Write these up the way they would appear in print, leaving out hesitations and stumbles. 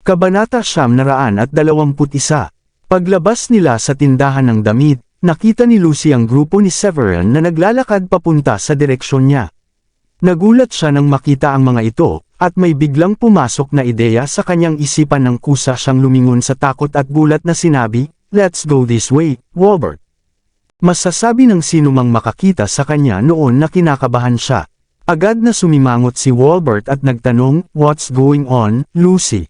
Kabanata 921. Paglabas nila sa tindahan ng damit, nakita ni Lucy ang grupo ni Severin na naglalakad papunta sa direksyon niya. Nagulat siya nang makita ang mga ito, at may biglang pumasok na ideya sa kanyang isipan nang kusa siyang lumingon sa takot at gulat na sinabi, "Let's go this way, Walbert." Masasabi ng sinumang makakita sa kanya noon na kinakabahan siya. Agad na sumimangot si Walbert at nagtanong, "What's going on, Lucy?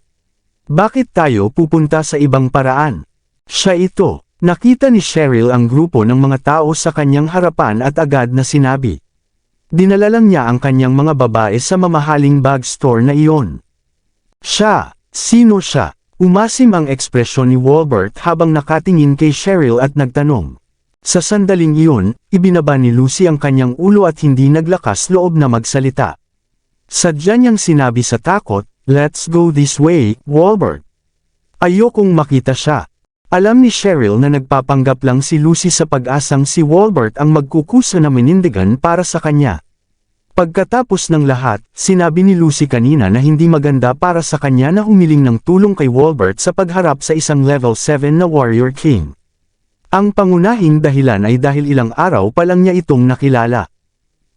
Bakit tayo pupunta sa ibang paraan?" Siya ito. Nakita ni Cheryl ang grupo ng mga tao sa kanyang harapan at agad na sinabi. Dinala lang niya ang kanyang mga babae sa mamahaling bag store na iyon. Siya. Sino siya? Umasim ang ekspresyon ni Walbert habang nakatingin kay Cheryl at nagtanong. Sa sandaling iyon, ibinaba ni Lucy ang kanyang ulo at hindi naglakas loob na magsalita. Sadya niyang sinabi sa takot, "Let's go this way, Walbert." Ayokong makita siya. Alam ni Cheryl na nagpapanggap lang si Lucy sa pag-asang si Walbert ang magkukusa na minindigan para sa kanya. Pagkatapos ng lahat, sinabi ni Lucy kanina na hindi maganda para sa kanya na humiling ng tulong kay Walbert sa pagharap sa isang level 7 na Warrior King. Ang pangunahing dahilan ay dahil ilang araw pa lang niya itong nakilala.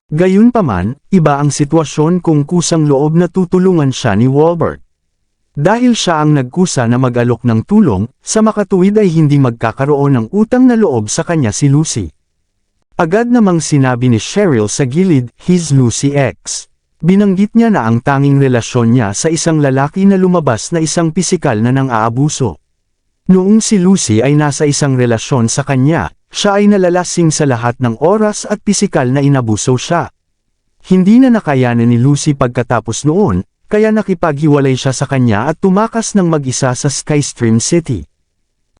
Gayunpaman, iba ang sitwasyon kung kusang loob na tutulungan siya ni Walbert. Dahil siya ang nagkusa na mag-alok ng tulong, sa makatuwid ay hindi magkakaroon ng utang na loob sa kanya si Lucy. Agad namang sinabi ni Cheryl sa gilid, "He's Lucy X." Binanggit niya na ang tanging relasyon niya sa isang lalaki na lumabas na isang pisikal na nang-aabuso. Noong si Lucy ay nasa isang relasyon sa kanya, siya ay nalalasing sa lahat ng oras at pisikal na inabuso siya. Hindi na nakayanan ni Lucy pagkatapos noon, kaya nakipaghiwalay siya sa kanya at tumakas ng mag-isa sa Skystream City.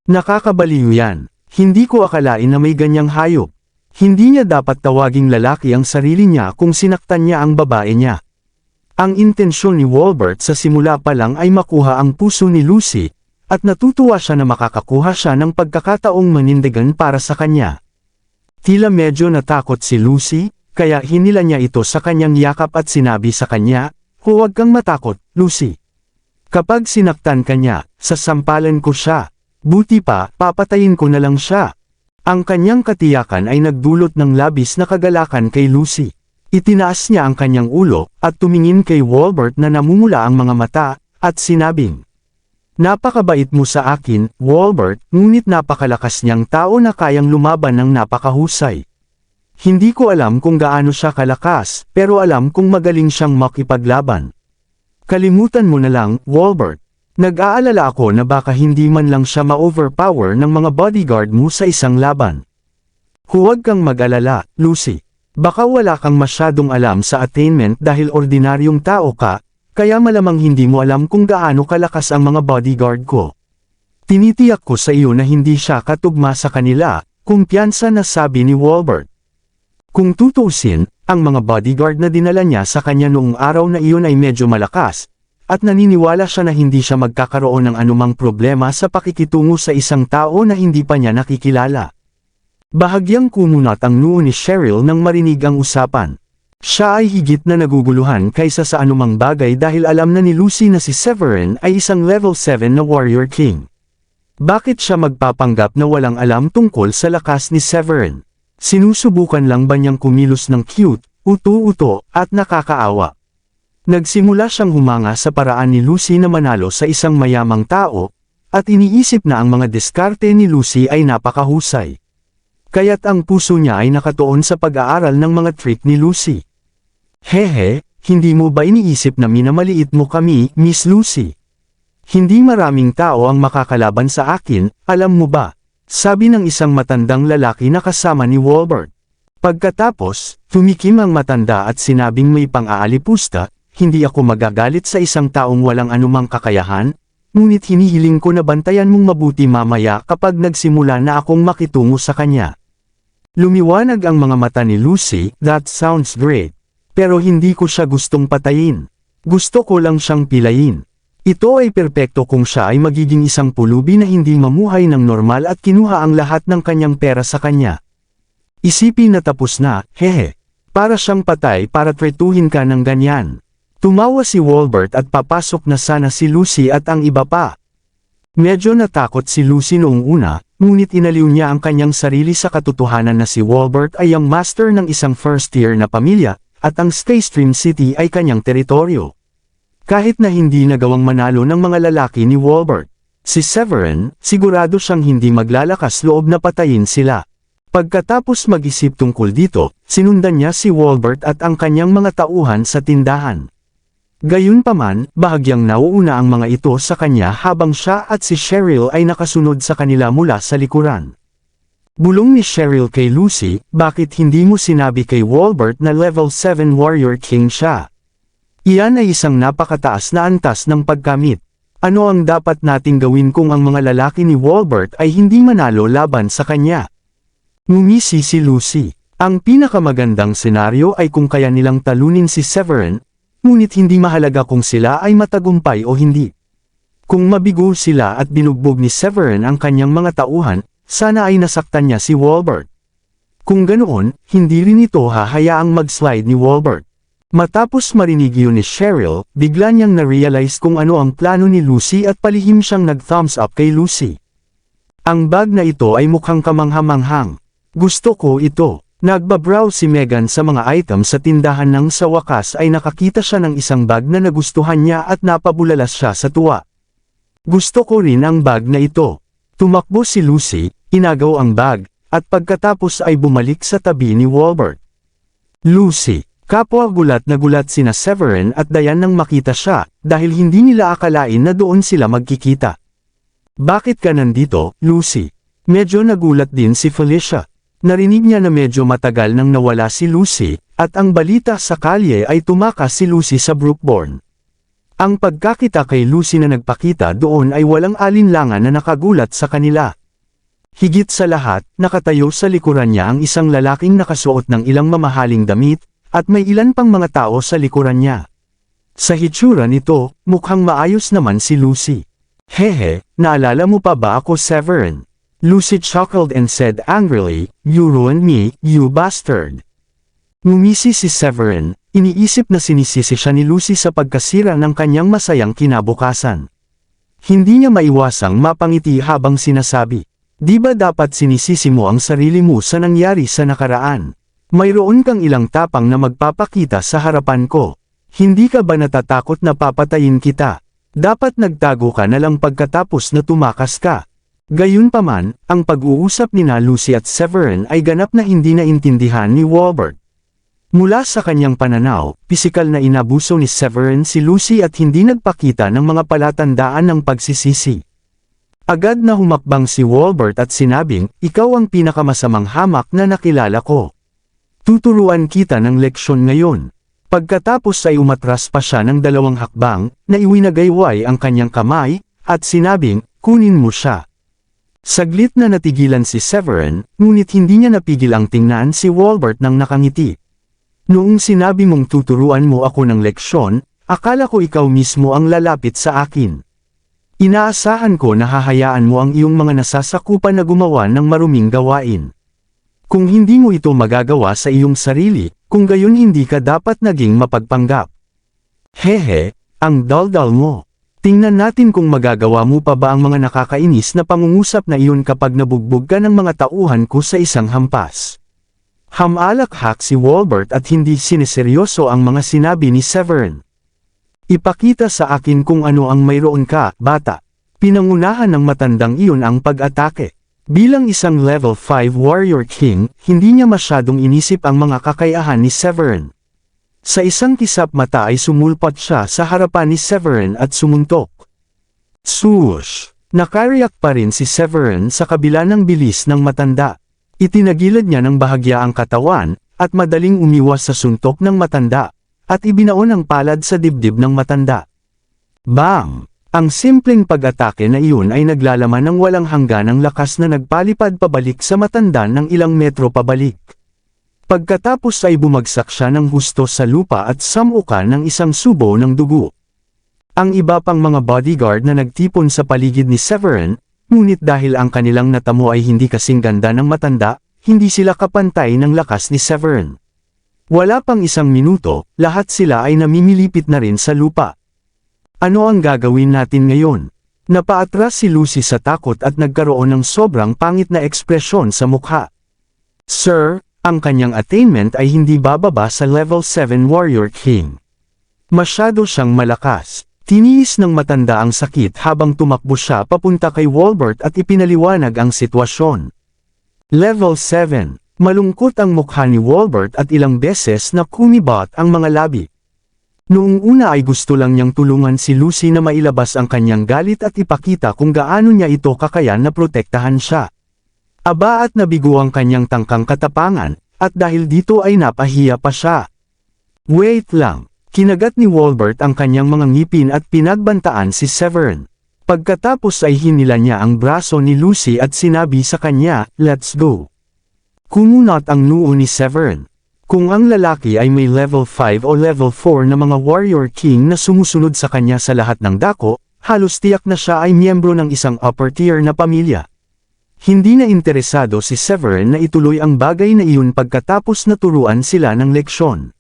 Nakakabaliw yan. Hindi ko akalain na may ganyang hayop. Hindi niya dapat tawaging lalaki ang sarili niya kung sinaktan niya ang babae niya. Ang intensyon ni Walbert sa simula pa lang ay makuha ang puso ni Lucy, at natutuwa siya na makakakuha siya ng pagkakataong manindigan para sa kanya. Tila medyo natakot si Lucy, kaya hinila niya ito sa kanyang yakap at sinabi sa kanya, "Huwag kang matakot, Lucy. Kapag sinaktan ka niya, sasampalan ko siya. Buti pa, papatayin ko na lang siya." Ang kanyang katiyakan ay nagdulot ng labis na kagalakan kay Lucy. Itinaas niya ang kanyang ulo, at tumingin kay Walbert na namumula ang mga mata, at sinabing, "Napakabait mo sa akin, Walbert, ngunit napakalakas niyang tao na kayang lumaban ng napakahusay. Hindi ko alam kung gaano siya kalakas, pero alam kung magaling siyang makipaglaban. Kalimutan mo na lang, Walbert. Nag-aalala ako na baka hindi man lang siya ma-overpower ng mga bodyguard mo sa isang laban. Huwag kang mag-alala, Lucy. Baka wala kang masyadong alam sa attainment dahil ordinaryong tao ka, kaya malamang hindi mo alam kung gaano kalakas ang mga bodyguard ko. Tinitiyak ko sa iyo na hindi siya katugma sa kanila," kumpiyansa na sabi ni Walbert. Kung tutuusin, ang mga bodyguard na dinala niya sa kanya noong araw na iyon ay medyo malakas, at naniniwala siya na hindi siya magkakaroon ng anumang problema sa pakikitungo sa isang tao na hindi pa niya nakikilala. Bahagyang kumunat ang noo ni Cheryl nang marinig ang usapan. Siya ay higit na naguguluhan kaysa sa anumang bagay dahil alam na ni Lucy na si Severin ay isang level 7 na Warrior King. Bakit siya magpapanggap na walang alam tungkol sa lakas ni Severin? Sinusubukan lang ba niyang kumilos ng cute, uto-uto, at nakakaawa? Nagsimula siyang humanga sa paraan ni Lucy na manalo sa isang mayamang tao, at iniisip na ang mga diskarte ni Lucy ay napakahusay. Kaya't ang puso niya ay nakatuon sa pag-aaral ng mga trick ni Lucy. "Hehe, hindi mo ba iniisip na minamaliit mo kami, Miss Lucy? Hindi maraming tao ang makakalaban sa akin, alam mo ba?" sabi ng isang matandang lalaki na kasama ni Walbert. Pagkatapos, tumikim ang matanda at sinabing may pang-aalipusta, "Hindi ako magagalit sa isang taong walang anumang kakayahan, ngunit hinihiling ko na bantayan mong mabuti mamaya kapag nagsimula na akong makitungo sa kanya." Lumiwanag ang mga mata ni Lucy, "That sounds great. Pero hindi ko siya gustong patayin. Gusto ko lang siyang pilayin. Ito ay perpekto kung siya ay magiging isang pulubi na hindi mamuhay ng normal at kinuha ang lahat ng kanyang pera sa kanya. Isipin na tapos na, hehe. Para siyang patay para tretuhin ka ng ganyan. Tumawa si Walbert at papasok na sana si Lucy at ang iba pa. Medyo natakot si Lucy noong una, ngunit inaliw niya ang kanyang sarili sa katotohanan na si Walbert ay ang master ng isang first-tier na pamilya, at ang Staystream City ay kanyang teritoryo. Kahit na hindi nagawang manalo ng mga lalaki ni Walbert, si Severin, sigurado siyang hindi maglalakas loob na patayin sila. Pagkatapos mag-isip tungkol dito, sinundan niya si Walbert at ang kanyang mga tauhan sa tindahan. Gayunpaman, bahagyang nauuna ang mga ito sa kanya habang siya at si Cheryl ay nakasunod sa kanila mula sa likuran. Bulong ni Cheryl kay Lucy, bakit hindi mo sinabi kay Walbert na level 7 warrior king siya? Iyan ay isang napakataas na antas ng pagkamit. Ano ang dapat nating gawin kung ang mga lalaki ni Walbert ay hindi manalo laban sa kanya? Ngumisi si Lucy. Ang pinakamagandang senaryo ay kung kaya nilang talunin si Severin, ngunit hindi mahalaga kung sila ay matagumpay o hindi. Kung mabigo sila at binugbog ni Severin ang kanyang mga tauhan, sana ay nasaktan niya si Walbert. Kung ganoon, hindi rin ito hahayaang mag-slide ni Walbert. Matapos marinig yun ni Cheryl, bigla niyang na-realize kung ano ang plano ni Lucy at palihim siyang nag-thumbs up kay Lucy. Ang bag na ito ay mukhang kamanghamanghang. Gusto ko ito. Nagbabrowse si Megan sa mga item sa tindahan nang sa wakas ay nakakita siya ng isang bag na nagustuhan niya at napabulalas siya sa tuwa. Gusto ko rin ang bag na ito. Tumakbo si Lucy, inagaw ang bag, at pagkatapos ay bumalik sa tabi ni Walbert. Lucy, kapwa gulat na gulat sina Severin at Diane nang makita siya, dahil hindi nila akalain na doon sila magkikita. Bakit ka nandito, Lucy? Medyo nagulat din si Felicia. Narinig niya na medyo matagal nang nawala si Lucy, at ang balita sa kalye ay tumakas si Lucy sa Brookborn. Ang pagkakita kay Lucy na nagpakita doon ay walang alinlangan na nakagulat sa kanila. Higit sa lahat, nakatayo sa likuran niya ang isang lalaking nakasuot ng ilang mamahaling damit, at may ilan pang mga tao sa likuran niya. Sa hitsura nito, mukhang maayos naman si Lucy. Hehe, naalala mo pa ba ako, Severin? Lucy chuckled and said angrily, "You ruined me, you bastard." Ngumisi si Severin, iniisip na sinisisi siya ni Lucy sa pagkasira ng kanyang masayang kinabukasan. Hindi niya maiwasang mapangiti habang sinasabi, "Di ba dapat sinisisi mo ang sarili mo sa nangyari sa nakaraan? Mayroon kang ilang tapang na magpapakita sa harapan ko. Hindi ka ba natatakot na papatayin kita? Dapat nagtago ka na lang pagkatapos na tumakas ka." Gayunpaman, ang pag-uusap nina Lucy at Severin ay ganap na hindi naintindihan ni Walbert. Mula sa kanyang pananaw, pisikal na inabuso ni Severin si Lucy at hindi nagpakita ng mga palatandaan ng pagsisisi. Agad na humakbang si Walbert at sinabing, "Ikaw ang pinakamasamang hamak na nakilala ko. Tuturuan kita ng leksyon ngayon." Pagkatapos ay umatras pa siya ng 2 hakbang, na iwinagayway ang kanyang kamay, at sinabing, "Kunin mo siya." Saglit na natigilan si Severin, ngunit hindi niya napigil ang tingnan si Walbert nang nakangiti. "Noong sinabi mong tuturuan mo ako ng leksyon, akala ko ikaw mismo ang lalapit sa akin. Inaasahan ko na hahayaan mo ang iyong mga nasasakupan na gumawa ng maruming gawain. Kung hindi mo ito magagawa sa iyong sarili, kung gayon hindi ka dapat naging mapagpanggap. Hehe, ang daldal mo. Tingnan natin kung magagawa mo pa ba ang mga nakakainis na pangungusap na iyon kapag nabugbog ka ng mga tauhan ko sa isang hampas." Hamalakhak si Walbert at hindi sineseryoso ang mga sinabi ni Severin. "Ipakita sa akin kung ano ang mayroon ka, bata." Pinangunahan ng matandang iyon ang pag-atake. Bilang isang level 5 warrior king, hindi niya masyadong inisip ang mga kakayahan ni Severin. Sa isang kisap mata ay sumulpat siya sa harapan ni Severin at sumuntok. Swoosh! Nakariyak pa rin si Severin sa kabila ng bilis ng matanda. Itinagilid niya ng bahagya ang katawan, at madaling umiwas sa suntok ng matanda, at ibinaon ang palad sa dibdib ng matanda. Bang! Ang simpleng pag-atake na iyon ay naglalaman ng walang hangganang lakas na nagpalipad pabalik sa matanda ng ilang metro pabalik. Pagkatapos ay bumagsak siya ng husto sa lupa at samukan ng isang subo ng dugo. Ang iba pang mga bodyguard na nagtipon sa paligid ni Severin, ngunit dahil ang kanilang natamo ay hindi kasing ganda ng matanda, hindi sila kapantay ng lakas ni Severin. Wala pang isang minuto, lahat sila ay namimilipit na rin sa lupa. Ano ang gagawin natin ngayon? Napaatras si Lucy sa takot at nagkaroon ng sobrang pangit na ekspresyon sa mukha. Sir, ang kanyang attainment ay hindi bababa sa level 7 Warrior King. Masyado siyang malakas. Tiniis ng matanda ang sakit habang tumakbo siya papunta kay Walbert at ipinaliwanag ang sitwasyon. Level 7. Malungkot ang mukha ni Walbert at ilang beses na kumibot ang mga labi. Noong una ay gusto lang niyang tulungan si Lucy na mailabas ang kanyang galit at ipakita kung gaano niya ito kakayan na protektahan siya. Aba at nabigo ang kanyang tangkang katapangan, at dahil dito ay napahiya pa siya. Wait lang. Kinagat ni Walbert ang kanyang mga ngipin at pinagbantaan si Severin. Pagkatapos ay hinila niya ang braso ni Lucy at sinabi sa kanya, "Let's go." Kumunot ang noo ni Severin. Kung ang lalaki ay may level 5 o level 4 na mga warrior king na sumusunod sa kanya sa lahat ng dako, halos tiyak na siya ay miyembro ng isang upper tier na pamilya. Hindi na interesado si Severin na ituloy ang bagay na iyon pagkatapos na turuan sila ng leksyon.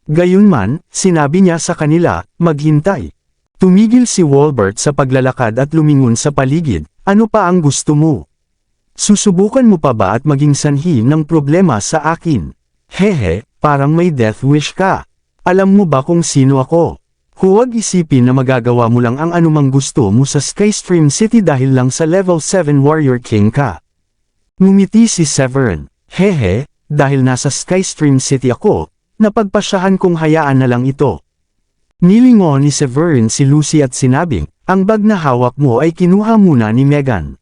Gayunman, sinabi niya sa kanila, "Maghintay." Tumigil si Walbert sa paglalakad at lumingon sa paligid. "Ano pa ang gusto mo? Susubukan mo pa ba at maging sanhi ng problema sa akin? Hehe, parang may death wish ka. Alam mo ba kung sino ako? Huwag isipin na magagawa mo lang ang anumang gusto mo sa Skystream City dahil lang sa level 7 Warrior King ka." Ngumiti si Severin. "Hehe, dahil nasa Skystream City ako, napagpasyahan kong hayaan na lang ito." Nilingon ni Severin si Lucy at sinabing, "Ang bag na hawak mo ay kinuha muna ni Megan.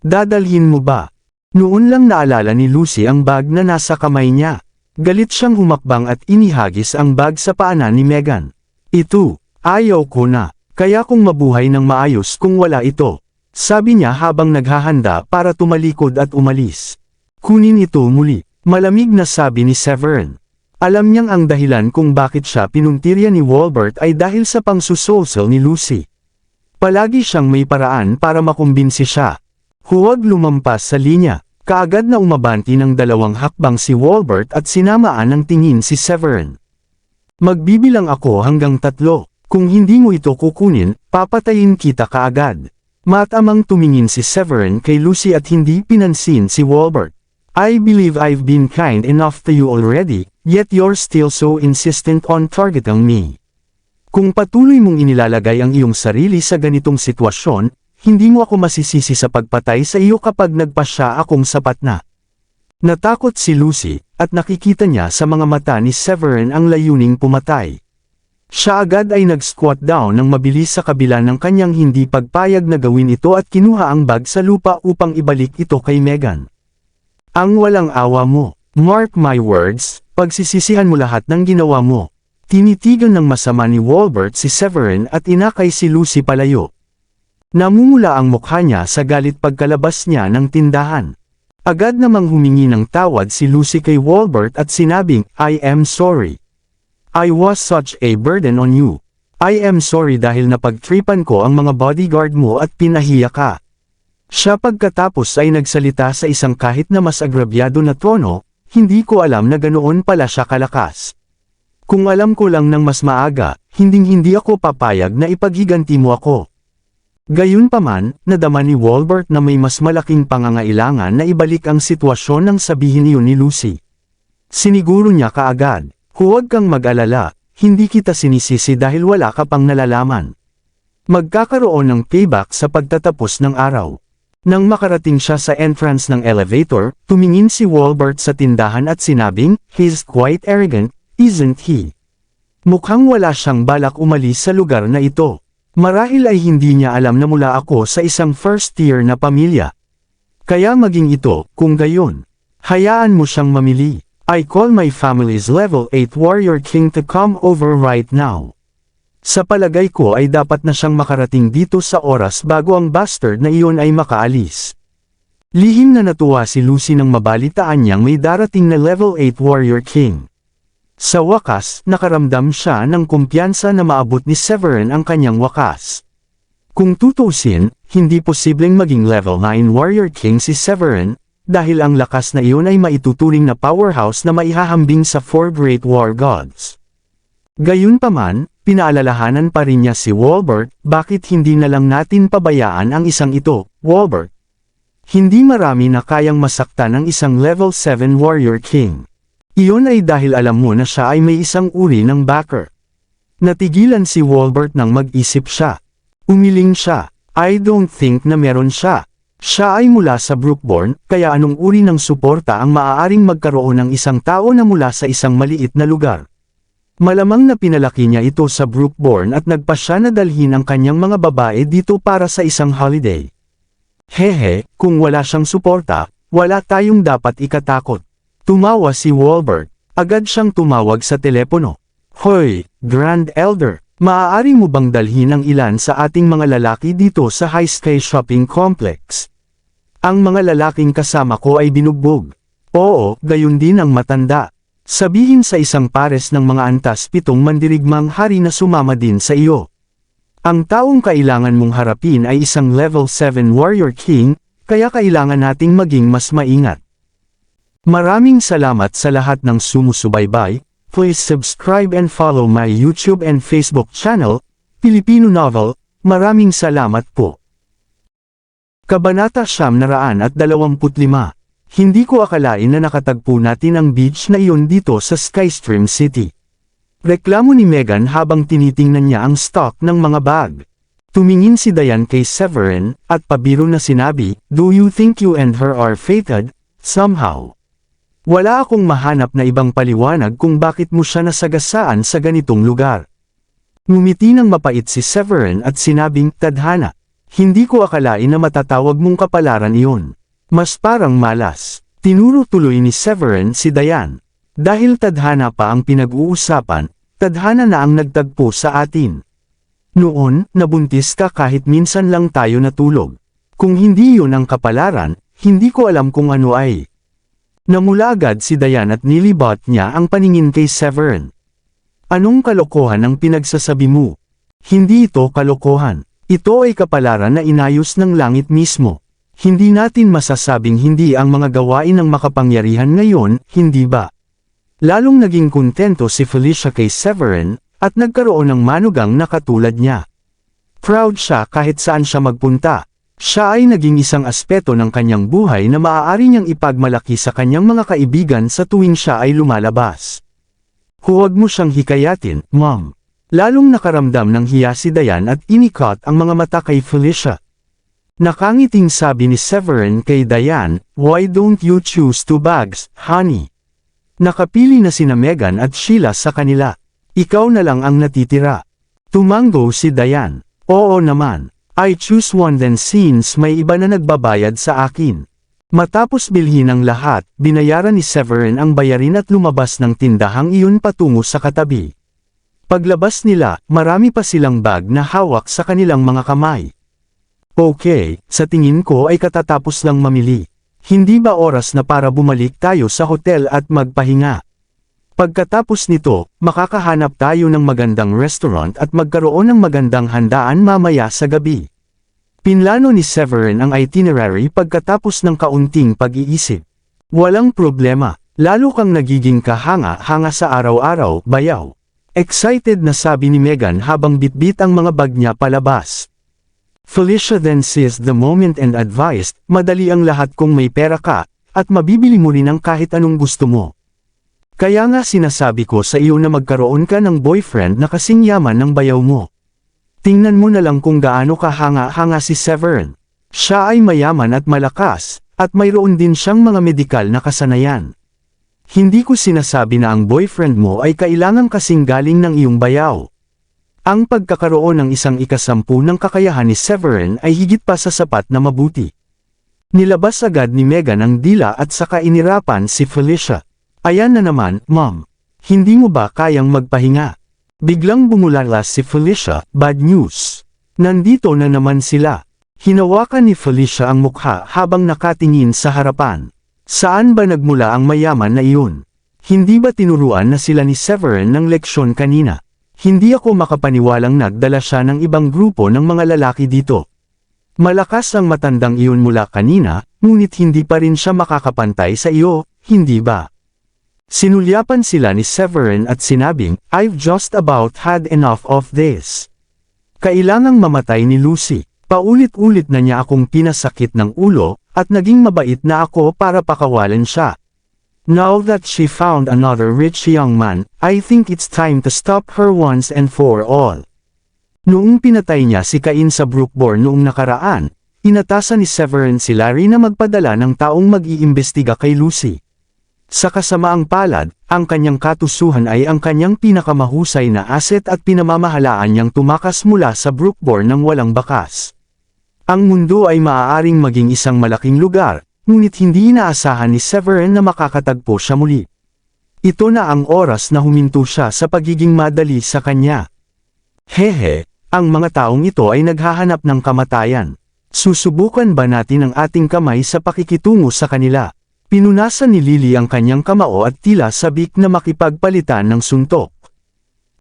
Dadalhin mo ba?" Noon lang naalala ni Lucy ang bag na nasa kamay niya. Galit siyang humakbang at inihagis ang bag sa paanan ni Megan. "Ito, ayaw ko na, kaya kung mabuhay ng maayos kung wala ito," sabi niya habang naghahanda para tumalikod at umalis. "Kunin ito muli," malamig na sabi ni Severin. Alam niyang ang dahilan kung bakit siya pinuntirya ni Walbert ay dahil sa pangsusolsol ni Lucy. Palagi siyang may paraan para makumbinsi siya. Huwag lumampas sa linya. Kaagad na umabanti ng 2 hakbang si Walbert at sinamaan ng tingin si Severin. "Magbibilang ako hanggang 3. Kung hindi mo ito kukunin, papatayin kita kaagad." Matamang tumingin si Severin kay Lucy at hindi pinansin si Walbert. "I believe I've been kind enough to you already, yet you're still so insistent on targeting me. Kung patuloy mong inilalagay ang iyong sarili sa ganitong sitwasyon, hindi mo ako masisisi sa pagpatay sa iyo kapag nagpasya akong sapat na." Natakot si Lucy, at nakikita niya sa mga mata ni Severin ang layuning pumatay. Siya agad ay nag-squat down ng mabilis sa kabila ng kanyang hindi pagpayag na gawin ito at kinuha ang bag sa lupa upang ibalik ito kay Megan. "Ang walang awa mo. Mark my words, pagsisisihan mo lahat ng ginawa mo." Tinitigan ng masama ni Walbert si Severin at inakay si Lucy palayo. Namumula ang mukha niya sa galit pagkalabas niya ng tindahan. Agad namang humingi ng tawad si Lucy kay Walbert at sinabing, "I am sorry. I was such a burden on you. I am sorry dahil napagtripan ko ang mga bodyguard mo at pinahiya ka." Siya pagkatapos ay nagsalita sa isang kahit na mas agrabyado na tono, "Hindi ko alam na ganoon pala siya kalakas. Kung alam ko lang ng mas maaga, hinding-hindi ako papayag na ipaghiganti mo ako." Gayunpaman, nadama ni Walbert na may mas malaking pangangailangan na ibalik ang sitwasyon nang sabihin iyon ni Lucy. Siniguro niya kaagad, "Huwag kang mag-alala, hindi kita sinisisi dahil wala ka pang nalalaman. Magkakaroon ng payback sa pagtatapos ng araw." Nang makarating siya sa entrance ng elevator, tumingin si Walbert sa tindahan at sinabing, "He's quite arrogant, isn't he?" Mukhang wala siyang balak umalis sa lugar na ito. Marahil ay hindi niya alam na mula ako sa isang first tier na pamilya. Kaya maging ito, kung gayon. Hayaan mo siyang mamili. "I call my family's level 8 warrior king to come over right now." Sa palagay ko ay dapat na siyang makarating dito sa oras bago ang bastard na iyon ay makaalis. Lihim na natuwa si Lucy nang mabalitaan niyang may darating na level 8 warrior king. Sa wakas, nakaramdam siya ng kumpiyansa na maabot ni Severin ang kanyang wakas. Kung tutuusin, hindi posibleng maging level 9 warrior king si Severin, dahil ang lakas na iyon ay maituturing na powerhouse na maihahambing sa Four Great War Gods. Gayunpaman, pinaalalahanan pa rin niya si Walbert, bakit hindi na lang natin pabayaan ang isang ito, Walbert? Hindi marami na kayang masaktan ng isang level 7 Warrior King. Iyon ay dahil alam mo na siya ay may isang uri ng backer. Natigilan si Walbert nang mag-isip siya. Umiling siya. I don't think na meron siya. Siya ay mula sa Brookborn, kaya anong uri ng suporta ang maaaring magkaroon ng isang tao na mula sa isang maliit na lugar? Malamang na pinalaki niya ito sa Brookborn at nagpa siya na dalhin ang kanyang mga babae dito para sa isang holiday. Hehe, kung wala siyang suporta, wala tayong dapat ikatakot. Tumawa si Walbert. Agad siyang tumawag sa telepono. Hoy, Grand Elder, maaari mo bang dalhin ang ilan sa ating mga lalaki dito sa High Sky Shopping Complex? Ang mga lalaking kasama ko ay binugbog. Oo, gayon din ang matanda. Sabihin sa isang pares ng mga antas 7 mandirigmang hari na sumama din sa iyo. Ang taong kailangan mong harapin ay isang level 7 Warrior King, kaya kailangan nating maging mas maingat. Maraming salamat sa lahat ng sumusubaybay. Please subscribe and follow my YouTube and Facebook channel, Filipino Novel. Maraming salamat po. Kabanata 925. Hindi ko akalain na nakatagpo natin ang beach na iyon dito sa Skystream City. Reklamo ni Megan habang tinitingnan niya ang stock ng mga bag. Tumingin si Diane kay Severin, at pabiro na sinabi, "Do you think you and her are fated, somehow?" Wala akong mahanap na ibang paliwanag kung bakit mo siya nasagasaan sa ganitong lugar. Ngumiti ng mapait si Severin at sinabing, "Tadhana, hindi ko akalain na matatawag mong kapalaran iyon. Mas parang malas." Tinuro tuloy ni Severin si Diane. Dahil tadhana pa ang pinag-uusapan, tadhana na ang nagtagpo sa atin. Noon, nabuntis ka kahit minsan lang tayo natulog. Kung hindi yun ang kapalaran, hindi ko alam kung ano ay. Namula agad si Diane at nilibot niya ang paningin kay Severin. Anong kalokohan ang pinagsasabi mo? Hindi ito kalokohan. Ito ay kapalaran na inayos ng langit mismo. Hindi natin masasabing hindi ang mga gawain ng makapangyarihan ngayon, hindi ba? Lalong naging kontento si Felicia kay Severin, at nagkaroon ng manugang na katulad niya. Proud siya kahit saan siya magpunta. Siya ay naging isang aspeto ng kanyang buhay na maaari niyang ipagmalaki sa kanyang mga kaibigan sa tuwing siya ay lumalabas. Huwag mo siyang hikayatin, Mom. Lalong nakaramdam ng hiya si Diane at inikot ang mga mata kay Felicia. Nakangiting sabi ni Severin kay Diane, "Why don't you choose 2 bags, honey?" Nakapili na sina Megan at Sheila sa kanila. "Ikaw na lang ang natitira." Tumanggo si Diane. "Oo naman. I choose 1 then since may iba na nagbabayad sa akin." Matapos bilhin ang lahat, binayaran ni Severin ang bayarin at lumabas ng tindahang iyon patungo sa katabi. Paglabas nila, marami pa silang bag na hawak sa kanilang mga kamay. "Okay, sa tingin ko ay katatapos lang mamili. Hindi ba oras na para bumalik tayo sa hotel at magpahinga? Pagkatapos nito, makakahanap tayo ng magandang restaurant at magkaroon ng magandang handaan mamaya sa gabi." Pinlano ni Severin ang itinerary pagkatapos ng kaunting pag-iisip. "Walang problema, lalo kang nagiging kahanga-hanga sa araw-araw, bayaw." Excited na sabi ni Megan habang bitbit ang mga bag niya palabas. Felicia then seized the moment and advised, "Madali ang lahat kung may pera ka, at mabibili mo rin ang kahit anong gusto mo. Kaya nga sinasabi ko sa iyo na magkaroon ka ng boyfriend na kasing yaman ng bayaw mo." Tingnan mo na lang kung gaano kahanga-hanga si Severin. Siya ay mayaman at malakas, at mayroon din siyang mga medikal na kasanayan. Hindi ko sinasabi na ang boyfriend mo ay kailangang kasing galing ng iyong bayaw. Ang pagkakaroon ng isang ikasampu ng kakayahan ni Severin ay higit pa sa sapat na mabuti. Nilabas agad ni Megan ang dila at saka inirapan si Felicia. "Ayan na naman, Mom. Hindi mo ba kayang magpahinga?" Biglang bumulalas si Felicia, "Bad news. Nandito na naman sila." Hinawakan ni Felicia ang mukha habang nakatingin sa harapan. "Saan ba nagmula ang mayaman na iyon? Hindi ba tinuruan na sila ni Severin ng leksyon kanina? Hindi ako makapaniwalang nagdala siya ng ibang grupo ng mga lalaki dito. Malakas ang matandang iyon mula kanina, ngunit hindi pa rin siya makakapantay sa iyo, hindi ba? Sinulyapan sila ni Severin at sinabing, I've just about had enough of this. Kailangang mamatay ni Lucy. Paulit-ulit na niya akong pinasakit ng ulo, at naging mabait na ako para pakawalan siya. Now that she found another rich young man, I think it's time to stop her once and for all. Noong pinatay niya si Cain sa Brookborn noong nakaraan, inatasan ni Severin si Larry na magpadala ng taong mag-iimbestiga kay Lucy. Sa kasamaang palad, ang kanyang katusuhan ay ang kanyang pinakamahusay na asset at pinamamahalaan niyang tumakas mula sa Brookborn ng walang bakas. Ang mundo ay maaaring maging isang malaking lugar, ngunit hindi inaasahan ni Severin na makakatagpo siya muli. Ito na ang oras na huminto siya sa pagiging madali sa kanya. Hehe, ang mga taong ito ay naghahanap ng kamatayan. Susubukan ba natin ang ating kamay sa pakikitungo sa kanila? Pinunasan ni Lily ang kanyang kamao at tila sabik na makipagpalitan ng suntok.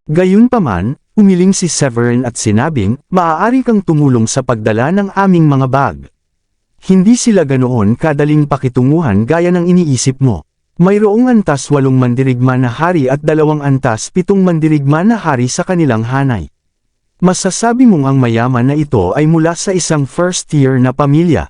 Gayunpaman, umiling si Severin at sinabing, maaari kang tumulong sa pagdala ng aming mga bag. Hindi sila ganoon kadaling pakitunguhan gaya ng iniisip mo. Mayroong antas 8 mandirigma na hari at 2 antas 7 mandirigma na hari sa kanilang hanay. Masasabi mong ang mayaman na ito ay mula sa isang first-tier na pamilya.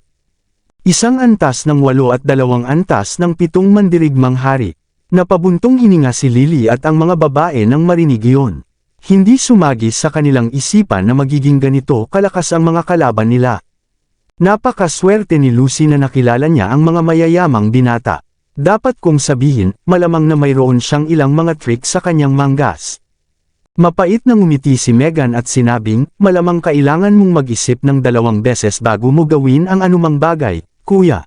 Isang antas ng 8 at 2 antas ng 7 mandirigmang hari. Napabuntong hininga si Lily at ang mga babae nang marinig iyon. Hindi sumagi sa kanilang isipan na magiging ganito kalakas ang mga kalaban nila. Napakaswerte ni Lucy na nakilala niya ang mga mayayamang binata. Dapat kong sabihin, malamang na mayroon siyang ilang mga trick sa kanyang manggas. Mapait na ngumiti si Megan at sinabing, malamang kailangan mong mag-isip ng 2 beses bago mo gawin ang anumang bagay, kuya.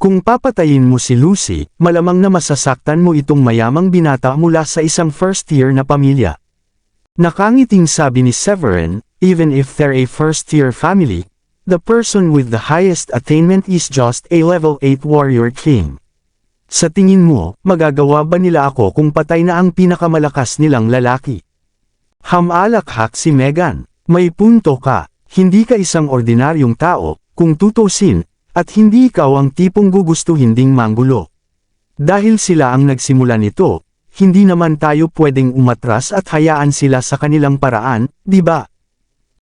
Kung papatayin mo si Lucy, malamang na masasaktan mo itong mayamang binata mula sa isang first-tier na pamilya. Nakangiting sabi ni Severin, even if they're a first-tier family, the person with the highest attainment is just a level 8 warrior king. Sa tingin mo, magagawa ba nila ako kung patay na ang pinakamalakas nilang lalaki? Hamalakhak si Megan. May punto ka, hindi ka isang ordinaryong tao, kung tutusin, at hindi ikaw ang tipong gugustuhin ding manggulo. Dahil sila ang nagsimula nito, hindi naman tayo pwedeng umatras at hayaan sila sa kanilang paraan, di ba?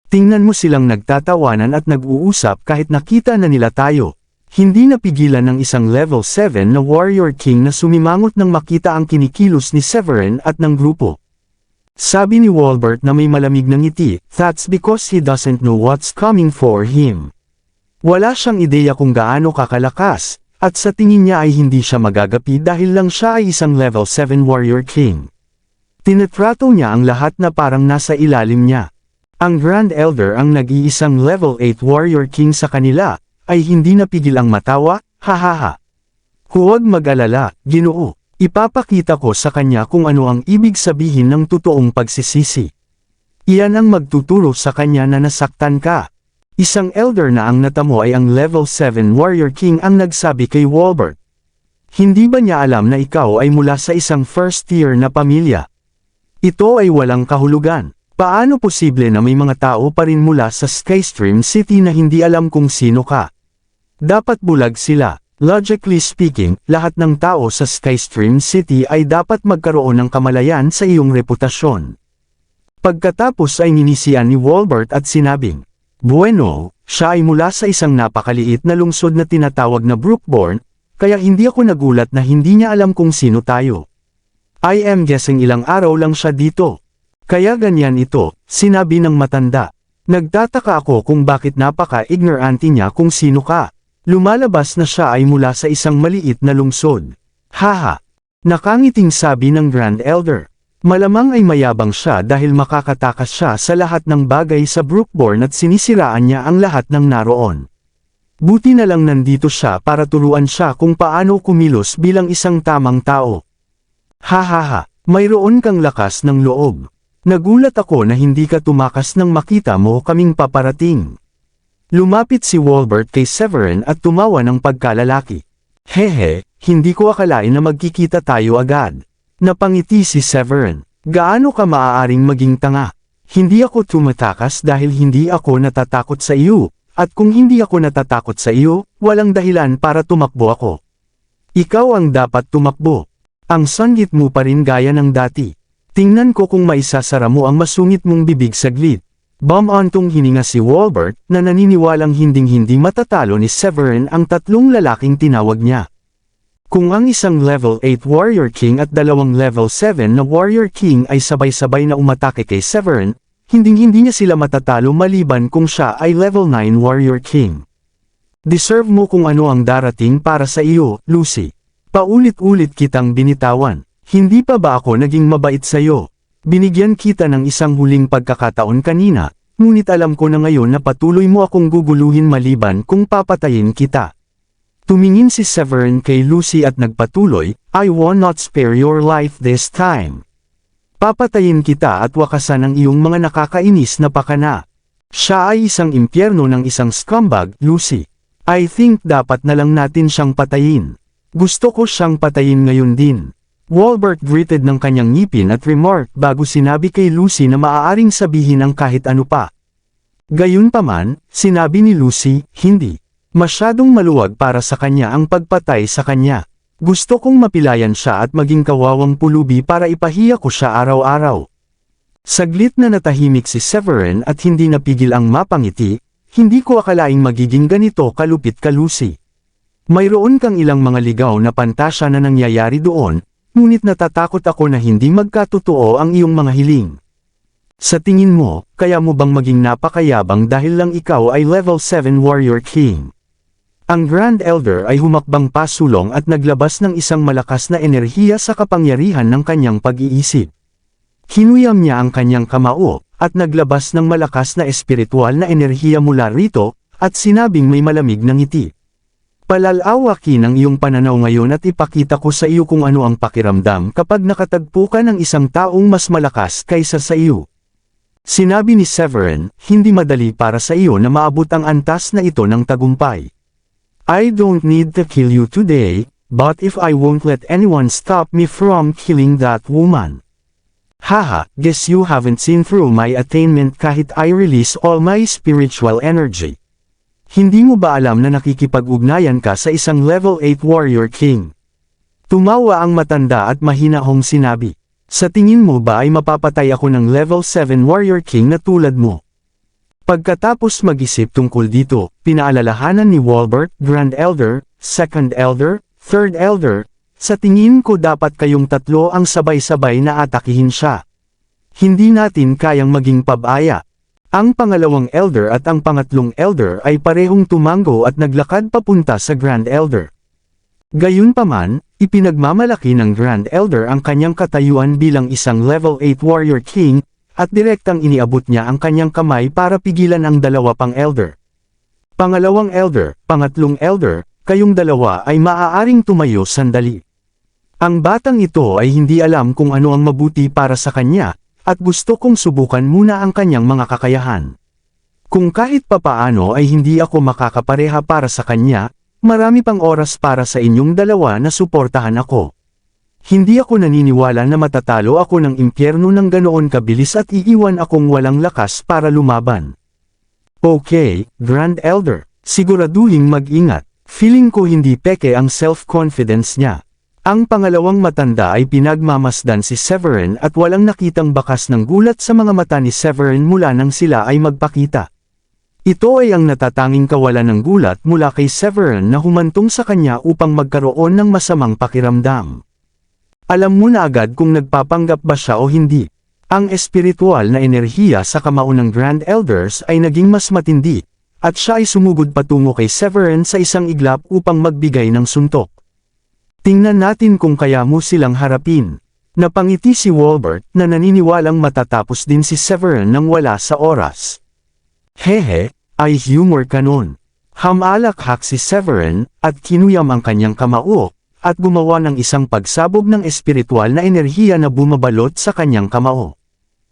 Tingnan mo silang nagtatawanan at nag-uusap kahit nakita na nila tayo. Hindi napigilan ng isang level 7 na warrior king na sumimangot nang makita ang kinikilos ni Severin at ng grupo. Sabi ni Walbert na may malamig na ngiti, that's because he doesn't know what's coming for him. Wala siyang ideya kung gaano kakalakas, at sa tingin niya ay hindi siya magagapi dahil lang siya ay isang level 7 warrior king. Tinatrato niya ang lahat na parang nasa ilalim niya. Ang Grand Elder ang nag-iisang level 8 warrior king sa kanila, ay hindi napigil ang matawa, hahaha. Huwag mag-alala, Ginoo. Ipapakita ko sa kanya kung ano ang ibig sabihin ng totoong pagsisisi. Iyan ang magtuturo sa kanya na nasaktan ka. Isang elder na ang natamo ay ang level 7 warrior king ang nagsabi kay Walbert. Hindi ba niya alam na ikaw ay mula sa isang first-tier na pamilya? Ito ay walang kahulugan. Paano posible na may mga tao pa rin mula sa Skystream City na hindi alam kung sino ka? Dapat bulag sila. Logically speaking, lahat ng tao sa Skystream City ay dapat magkaroon ng kamalayan sa iyong reputasyon. Pagkatapos ay ninisian ni Walbert at sinabing, bueno, siya ay mula sa isang napakaliit na lungsod na tinatawag na Brookborn, kaya hindi ako nagulat na hindi niya alam kung sino tayo. I am guessing ilang araw lang siya dito. Kaya ganyan ito, sinabi ng matanda. Nagtataka ako kung bakit napaka-ignorante niya kung sino ka. Lumalabas na siya ay mula sa isang maliit na lungsod. Haha! Nakangiting sabi ng Grand Elder. Malamang ay mayabang siya dahil makakatakas siya sa lahat ng bagay sa Brookborn at sinisiraan niya ang lahat ng naroon. Buti na lang nandito siya para turuan siya kung paano kumilos bilang isang tamang tao. Hahaha! Mayroon kang lakas ng loob. Nagulat ako na hindi ka tumakas nang makita mo kaming paparating. Lumapit si Walbert kay Severin at tumawa ng pagkalalaki. Hehe, hindi ko akalain na magkikita tayo agad. Napangiti si Severin. Gaano ka maaaring maging tanga? Hindi ako tumatakas dahil hindi ako natatakot sa iyo. At kung hindi ako natatakot sa iyo, walang dahilan para tumakbo ako. Ikaw ang dapat tumakbo. Ang sanggit mo pa rin gaya ng dati. Tingnan ko kung maisasara mo ang masungit mong bibig saglit. Bumantong hininga si Walbert na naniniwalang hinding-hindi matatalo ni Severin ang tatlong lalaking tinawag niya. Kung ang isang level 8 Warrior King at dalawang level 7 na Warrior King ay sabay-sabay na umatake kay Severin, hinding-hindi niya sila matatalo maliban kung siya ay level 9 Warrior King. Deserve mo kung ano ang darating para sa iyo, Lucy. Paulit-ulit kitang binitawan. Hindi pa ba ako naging mabait sa iyo? Binigyan kita ng isang huling pagkakataon kanina, ngunit alam ko na ngayon na patuloy mo akong guguluhin maliban kung papatayin kita. Tumingin si Severin kay Lucy at nagpatuloy, I will not spare your life this time. Papatayin kita at wakasan ang iyong mga nakakainis na pakana. Siya ay isang impyerno ng isang scumbag, Lucy. I think dapat na lang natin siyang patayin. Gusto ko siyang patayin ngayon din. Walbert gritted ng kanyang ngipin at remarked bago sinabi kay Lucy na maaaring sabihin ang kahit ano pa. Gayunpaman, sinabi ni Lucy, hindi. Masyadong maluwag para sa kanya ang pagpatay sa kanya. Gusto kong mapilayan siya at maging kawawang pulubi para ipahiya ko siya araw-araw. Saglit na natahimik si Severin at hindi napigil ang mapangiti, hindi ko akalaing magiging ganito kalupit ka Lucy. Mayroon kang ilang mga ligaw na pantasya na nangyayari doon, ngunit natatakot ako na hindi magkatotoo ang iyong mga hiling. Sa tingin mo, kaya mo bang maging napakayabang dahil lang ikaw ay level 7 Warrior King? Ang Grand Elder ay humakbang pasulong at naglabas ng isang malakas na enerhiya sa kapangyarihan ng kanyang pag-iisip. Hinuyam niya ang kanyang kamao, at naglabas ng malakas na espiritual na enerhiya mula rito, at sinabing may malamig na ngiti. Palalawakin ang iyong pananaw ngayon at ipakita ko sa iyo kung ano ang pakiramdam kapag nakatagpo ka ng isang taong mas malakas kaysa sa iyo. Sinabi ni Severin, hindi madali para sa iyo na maabot ang antas na ito ng tagumpay. I don't need to kill you today, but if I won't let anyone stop me from killing that woman. Haha, guess you haven't seen through my attainment kahit I release all my spiritual energy. Hindi mo ba alam na nakikipag-ugnayan ka sa isang level 8 Warrior King? Tumawa ang matanda at mahinahong sinabi. Sa tingin mo ba ay mapapatay ako ng level 7 Warrior King na tulad mo? Pagkatapos mag-isip tungkol dito, pinaalalahanan ni Walbert, Grand Elder, Second Elder, Third Elder, sa tingin ko dapat kayong tatlo ang sabay-sabay na atakihin siya. Hindi natin kayang maging pabaya. Ang pangalawang elder at ang pangatlong elder ay parehong tumango at naglakad papunta sa Grand Elder. Gayunpaman, ipinagmamalaki ng Grand Elder ang kanyang katayuan bilang isang level 8 Warrior King, at direktang iniabot niya ang kanyang kamay para pigilan ang dalawa pang elder. Pangalawang elder, pangatlong elder, kayong dalawa ay maaaring tumayo sandali. Ang batang ito ay hindi alam kung ano ang mabuti para sa kanya, at gusto kong subukan muna ang kanyang mga kakayahan. Kung kahit papaano ay hindi ako makakapareha para sa kanya, marami pang oras para sa inyong dalawa na suportahan ako. Hindi ako naniniwala na matatalo ako ng impyerno ng ganoon kabilis at iiwan akong walang lakas para lumaban. Okay, Grand Elder, siguraduhing mag-ingat. Feeling ko hindi peke ang self-confidence niya. Ang pangalawang matanda ay pinagmamasdan si Severin at walang nakitang bakas ng gulat sa mga mata ni Severin mula nang sila ay magpakita. Ito ay ang natatanging kawalan ng gulat mula kay Severin na humantong sa kanya upang magkaroon ng masamang pakiramdam. Alam mo na agad kung nagpapanggap ba siya o hindi. Ang espiritual na enerhiya sa kamao ng Grand Elders ay naging mas matindi, at siya ay sumugod patungo kay Severin sa isang iglap upang magbigay ng suntok. Tingnan natin kung kaya mo silang harapin. Napangiti si Walbert na naniniwalang matatapos din si Severin nang wala sa oras. Hehe, ay humor ka nun. Hamalakhak si Severin, at kinuyam ang kanyang kamao, at gumawa ng isang pagsabog ng espiritual na enerhiya na bumabalot sa kanyang kamao.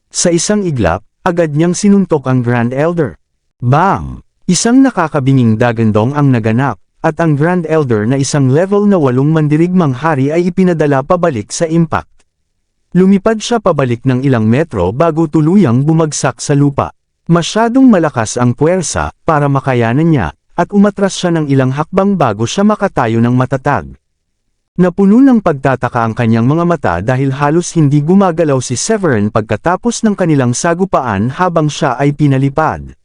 Sa isang iglap, agad niyang sinuntok ang Grand Elder. Bang! Isang nakakabinging dagandong ang naganap, at ang Grand Elder na isang level na 8 mandirigmang hari ay ipinadala pabalik sa impact. Lumipad siya pabalik ng ilang metro bago tuluyang bumagsak sa lupa. Masyadong malakas ang puwersa para makayanan niya, at umatras siya ng ilang hakbang bago siya makatayo ng matatag. Napuno ng pagtataka ang kanyang mga mata dahil halos hindi gumagalaw si Severin pagkatapos ng kanilang sagupaan habang siya ay pinalipad.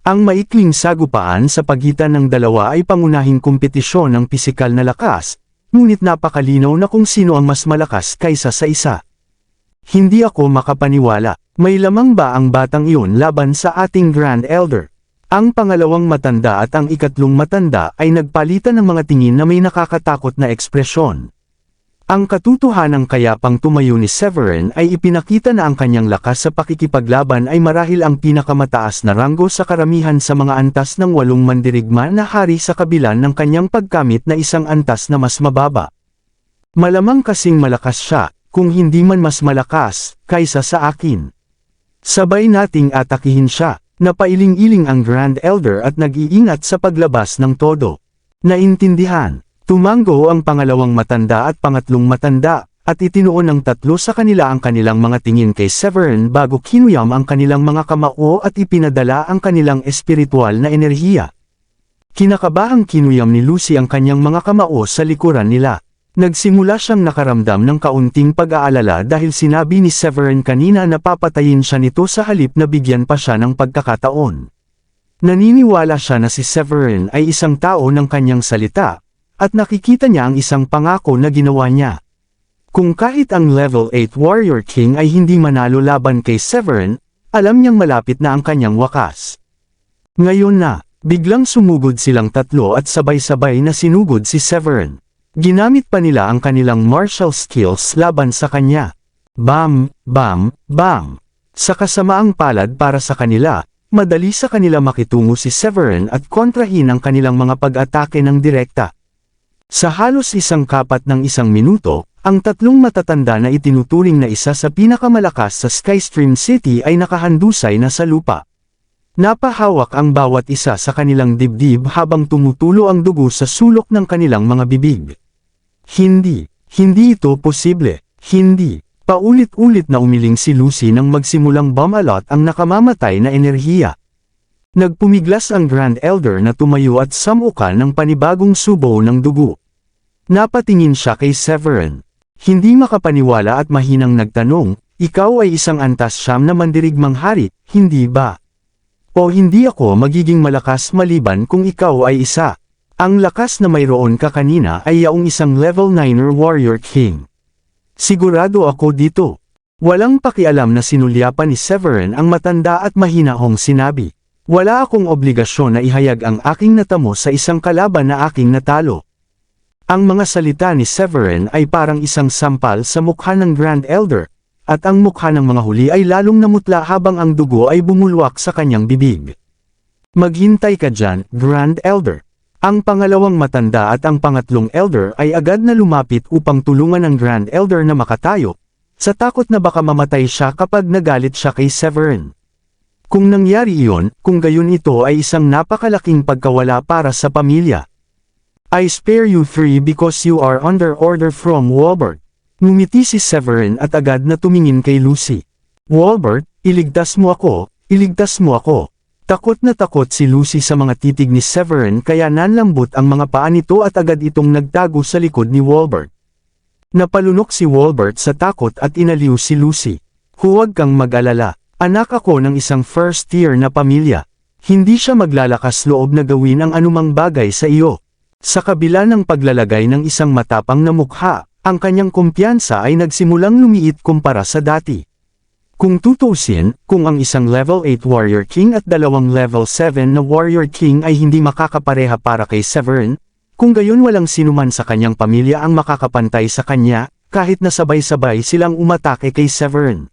Ang maikling sagupaan sa pagitan ng dalawa ay pangunahing kompetisyon ng pisikal na lakas, ngunit napakalinaw na kung sino ang mas malakas kaysa sa isa. Hindi ako makapaniwala, may lamang ba ang batang iyon laban sa ating Grand Elder? Ang pangalawang matanda at ang ikatlong matanda ay nagpalitan ng mga tingin na may nakakatakot na ekspresyon. Ang katotohanang kaya pang tumayo ni Severin ay ipinakita na ang kanyang lakas sa pakikipaglaban ay marahil ang pinakamataas na ranggo sa karamihan sa mga antas ng 8 mandirigma na hari sa kabila ng kanyang pagkamit na isang antas na mas mababa. Malamang kasing malakas siya, kung hindi man mas malakas, kaysa sa akin. Sabay nating atakihin siya. Napailing-iling ang Grand Elder at nag-iingat sa paglabas ng todo. Naintindihan. Tumango ang pangalawang matanda at pangatlong matanda, at itinuon ng tatlo sa kanila ang kanilang mga tingin kay Severin bago kinuyam ang kanilang mga kamao at ipinadala ang kanilang espiritual na enerhiya. Kinakabahang kinuyam ni Lucy ang kanyang mga kamao sa likuran nila. Nagsimula siyang nakaramdam ng kaunting pag-aalala dahil sinabi ni Severin kanina na papatayin siya nito sa halip na bigyan pa siya ng pagkakataon. Naniniwala siya na si Severin ay isang tao ng kanyang salita, at nakikita niya ang isang pangako na ginawa niya. Kung kahit ang level 8 Warrior King ay hindi manalo laban kay Severin, alam niyang malapit na ang kanyang wakas. Ngayon na, biglang sumugod silang tatlo at sabay-sabay na sinugod si Severin. Ginamit pa nila ang kanilang martial skills laban sa kanya. Bam, bam, bam. Sa kasamaang palad para sa kanila, madali sa kanila makitungo si Severin at kontrahin ang kanilang mga pag-atake ng direkta. Sa halos isang kapat ng 1 minuto, ang tatlong matatanda na itinuturing na isa sa pinakamalakas sa Skystream City ay nakahandusay na sa lupa. Napahawak ang bawat isa sa kanilang dibdib habang tumutulo ang dugo sa sulok ng kanilang mga bibig. Hindi ito posible, hindi. Paulit-ulit na umiling si Lucy nang magsimulang bumalot ang nakamamatay na enerhiya. Nagpumiglas ang Grand Elder na tumayo at samukan ng panibagong subo ng dugo. Napatingin siya kay Severin. Hindi makapaniwala at mahinang nagtanong, "Ikaw ay isang antas siyam na mandirigmang hari, hindi ba? O hindi ako magiging malakas maliban kung ikaw ay isa? Ang lakas na mayroon ka kanina ay yaong isang level 9er Warrior King. Sigurado ako dito." Walang pakialam na sinulyapan ni Severin ang matanda at mahinahong sinabi, "Wala akong obligasyon na ihayag ang aking natamo sa isang kalaban na aking natalo." Ang mga salita ni Severin ay parang isang sampal sa mukha ng Grand Elder, at ang mukha ng mga huli ay lalong namutla habang ang dugo ay bumulwak sa kanyang bibig. "Maghintay ka dyan, Grand Elder." Ang pangalawang matanda at ang pangatlong Elder ay agad na lumapit upang tulungan ang Grand Elder na makatayo, sa takot na baka mamatay siya kapag nagalit siya kay Severin. Kung nangyari iyon, kung gayon ito ay isang napakalaking pagkawala para sa pamilya. "I spare you 3 because you are under order from Walbert." Ngumiti si Severin at agad na tumingin kay Lucy. "Walbert, iligtas mo ako, iligtas mo ako." Takot na takot si Lucy sa mga titig ni Severin kaya nanlambot ang mga paa nito at agad itong nagtago sa likod ni Walbert. Napalunok si Walbert sa takot at inaliw si Lucy. "Huwag kang mag-alala, anak ako ng isang first tier na pamilya. Hindi siya maglalakas loob na gawin ang anumang bagay sa iyo." Sa kabila ng paglalagay ng isang matapang na mukha, ang kanyang kumpiyansa ay nagsimulang lumiit kumpara sa dati. Kung tutusin, kung ang isang level 8 Warrior King at dalawang level 7 na Warrior King ay hindi makakapareha para kay Severin, kung gayon walang sinuman sa kanyang pamilya ang makakapantay sa kanya, kahit na sabay-sabay silang umatake kay Severin.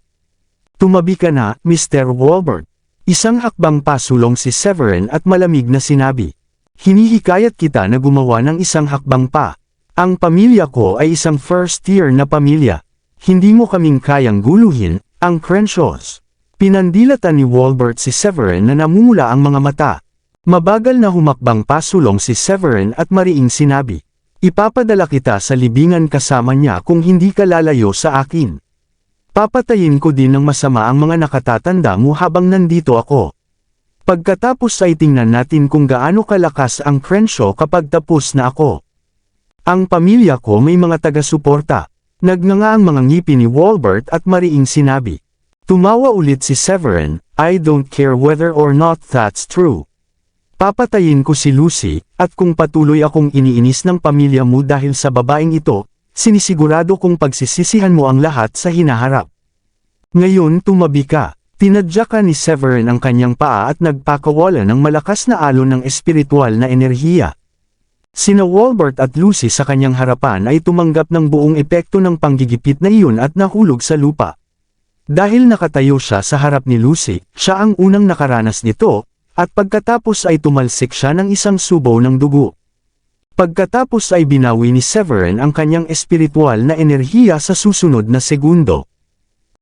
"Tumabi ka na, Mr. Walbert." Isang hakbang pasulong si Severin at malamig na sinabi, "Hinihikayat kita na gumawa ng isang hakbang pa. Ang pamilya ko ay isang first tier na pamilya. Hindi mo kaming kayang guluhin, ang Crenshaws." Pinandilatan ni Walbert si Severin na namumula ang mga mata. Mabagal na humakbang pasulong si Severin at mariing sinabi, "Ipapadala kita sa libingan kasama niya kung hindi ka lalayo sa akin. Papatayin ko din ng masama ang mga nakatatanda mo habang nandito ako." Pagkatapos ay tingnan natin kung gaano kalakas ang Crenshaw kapag tapos na ako. Ang pamilya ko may mga taga-suporta. Nagnganga ang mga ngipin ni Walbert at mariing sinabi. Tumawa ulit si Severin, I don't care whether or not that's true. Papatayin ko si Lucy, at kung patuloy akong iniinis ng pamilya mo dahil sa babaeng ito, sinisigurado kong pagsisisihan mo ang lahat sa hinaharap. Ngayon tumabi ka. Tinadyakan ni Severin ang kanyang paa at nagpakawala ng malakas na alon ng espiritual na enerhiya. Sina Walbert at Lucy sa kanyang harapan ay tumanggap ng buong epekto ng panggigipit na iyon at nahulog sa lupa. Dahil nakatayo siya sa harap ni Lucy, siya ang unang nakaranas nito, at pagkatapos ay tumalsik siya ng isang subaw ng dugo. Pagkatapos ay binawi ni Severin ang kanyang espiritual na enerhiya sa susunod na segundo.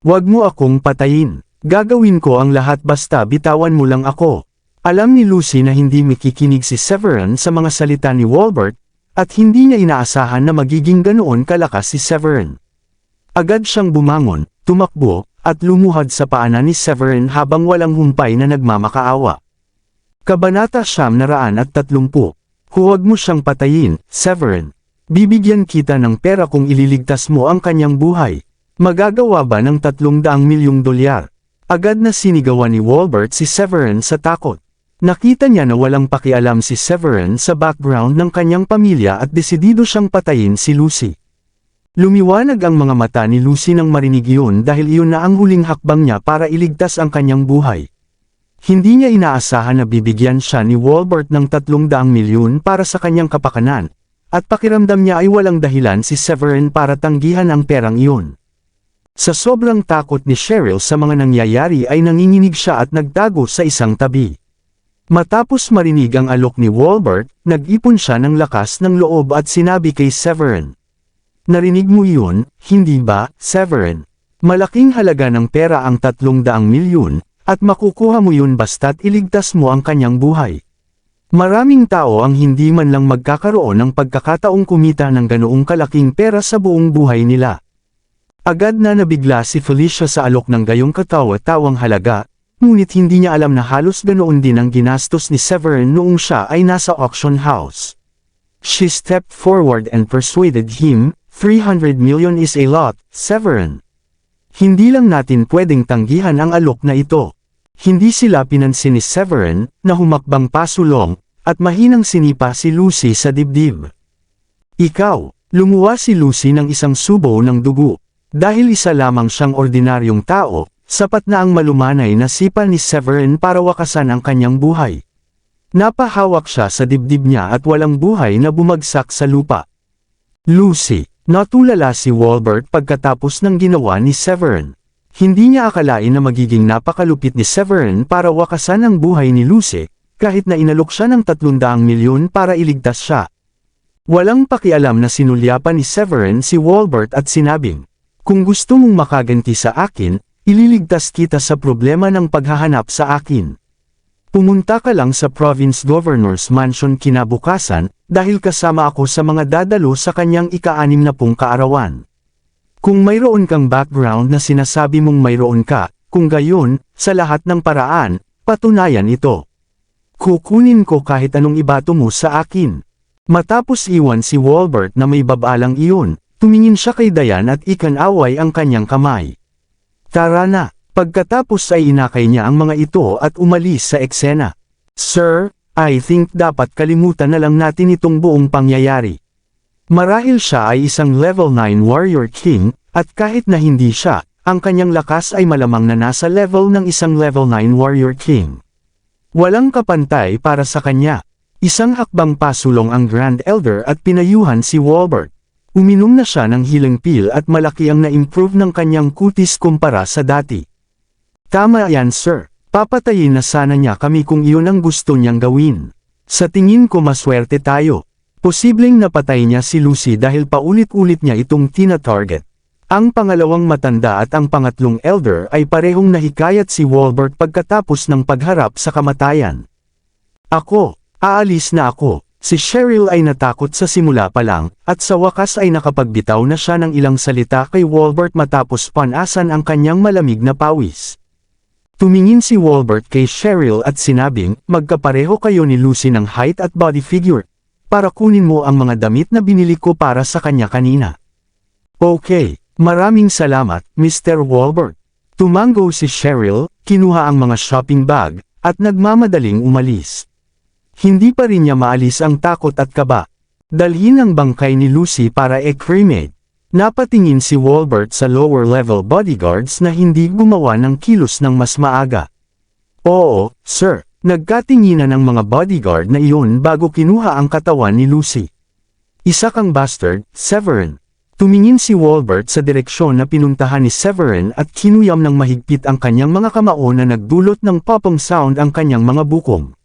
Huwag mo akong patayin. Gagawin ko ang lahat basta bitawan mo lang ako. Alam ni Lucy na hindi makikinig si Severin sa mga salita ni Walbert, at hindi niya inaasahan na magiging ganoon kalakas si Severin. Agad siyang bumangon, tumakbo, at lumuhad sa paanan ni Severin habang walang humpay na nagmamakaawa. Kabanata 930. Huwag mo siyang patayin, Severin. Bibigyan kita ng pera kung ililigtas mo ang kanyang buhay. Magagawa ba ng 300 milyong dolyar? Agad na sinigawan ni Walbert si Severin sa takot. Nakita niya na walang pakialam si Severin sa background ng kanyang pamilya at desidido siyang patayin si Lucy. Lumiwanag ang mga mata ni Lucy nang marinig iyon dahil iyon na ang huling hakbang niya para iligtas ang kanyang buhay. Hindi niya inaasahan na bibigyan siya ni Walbert ng 300 milyon para sa kanyang kapakanan, at pakiramdam niya ay walang dahilan si Severin para tanggihan ang perang iyon. Sa sobrang takot ni Cheryl sa mga nangyayari ay nanginginig siya at nagtago sa isang tabi. Matapos marinig ang alok ni Walbert, nag-ipon siya ng lakas ng loob at sinabi kay Severin. Narinig mo yun, hindi ba, Severin? Malaking halaga ng pera ang 300 milyon, at makukuha mo yun basta't iligtas mo ang kanyang buhay. Maraming tao ang hindi man lang magkakaroon ng pagkakataong kumita ng ganoong kalaking pera sa buong buhay nila. Agad na nabigla si Felicia sa alok ng gayong katawa-tawang halaga, ngunit hindi niya alam na halos ganoon din ang ginastos ni Severin noong siya ay nasa auction house. She stepped forward and persuaded him, 300 million is a lot, Severin. Hindi lang natin pwedeng tanggihan ang alok na ito. Hindi sila pinansin ni Severin, na humakbang pasulong, at mahinang sinipa si Lucy sa dibdib. Ikaw, lumuwa si Lucy ng isang subo ng dugo. Dahil isa lamang siyang ordinaryong tao, sapat na ang malumanay na sipa ni Severin para wakasan ang kanyang buhay. Napahawak siya sa dibdib niya at walang buhay na bumagsak sa lupa. Lucy, natulala si Walbert pagkatapos ng ginawa ni Severin. Hindi niya akalain na magiging napakalupit ni Severin para wakasan ang buhay ni Lucy, kahit na inalok siya ng 300 milyon para iligtas siya. Walang pakialam na sinulyapan ni Severin si Walbert at sinabing, kung gusto mong makaganti sa akin, ililigtas kita sa problema ng paghahanap sa akin. Pumunta ka lang sa Province Governor's Mansion kinabukasan, dahil kasama ako sa mga dadalo sa kanyang ika-60 kaarawan. Kung mayroon kang background na sinasabi mong mayroon ka, kung gayon, sa lahat ng paraan, patunayan ito. Kukunin ko kahit anong ibato mo sa akin. Matapos iwan si Walbert na may babalang iyon, tumingin siya kay Diane at ikanaway ang kanyang kamay. Tara na, pagkatapos ay inakay niya ang mga ito at umalis sa eksena. Sir, I think dapat kalimutan na lang natin itong buong pangyayari. Marahil siya ay isang level 9 warrior king, at kahit na hindi siya, ang kanyang lakas ay malamang na nasa level ng isang level 9 warrior king. Walang kapantay para sa kanya. Isang hakbang pasulong ang Grand Elder at pinayuhan si Walbert. Uminom na siya ng healing pill at malaki ang na-improve ng kanyang kutis kumpara sa dati. Tama yan sir, papatayin na sana niya kami kung iyon ang gusto niyang gawin. Sa tingin ko maswerte tayo. Posibleng napatay niya si Lucy dahil paulit-ulit niya itong tina-target. Ang pangalawang matanda at ang pangatlong elder ay parehong nahikayat si Walbert pagkatapos ng pagharap sa kamatayan. Ako, aalis na ako. Si Cheryl ay natakot sa simula pa lang, at sa wakas ay nakapagbitaw na siya ng ilang salita kay Walbert matapos panasan ang kanyang malamig na pawis. Tumingin si Walbert kay Cheryl at sinabing, magkapareho kayo ni Lucy ng height at body figure. Para kunin mo ang mga damit na binili ko para sa kanya kanina. Okay, maraming salamat, Mr. Walbert. Tumango si Cheryl, kinuha ang mga shopping bag, at nagmamadaling umalis. Hindi pa rin niya maalis ang takot at kaba. Dalhin ang bangkay ni Lucy para i-cremate. Napatingin si Walbert sa lower-level bodyguards na hindi gumawa ng kilos ng mas maaga. Oo, sir. Nagkatinginan ang mga bodyguard na iyon bago kinuha ang katawan ni Lucy. Isa kang bastard, Severin. Tumingin si Walbert sa direksyon na pinuntahan ni Severin at kinuyam ng mahigpit ang kanyang mga kamao na nagdulot ng popong sound ang kanyang mga bukong.